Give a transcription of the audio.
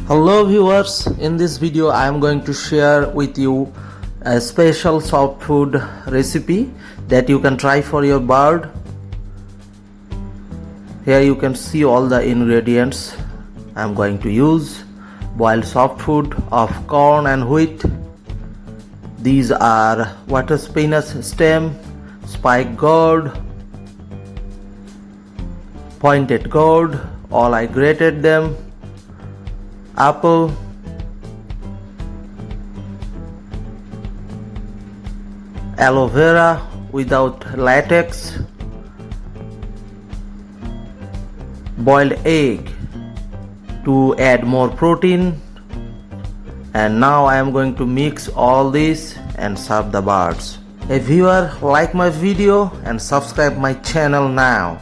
Hello viewers, in this video I am going to share with you a special soft food recipe that you can try for your bird. Here you can see all the ingredients I am going to use. Boiled soft food of corn and wheat. These are water spinach stem, spike gourd, pointed gourd, all I grated them, apple, aloe vera without latex, boiled egg to add more protein, and now I am going to mix all this and serve the birds. A viewer, like my video and subscribe my channel now.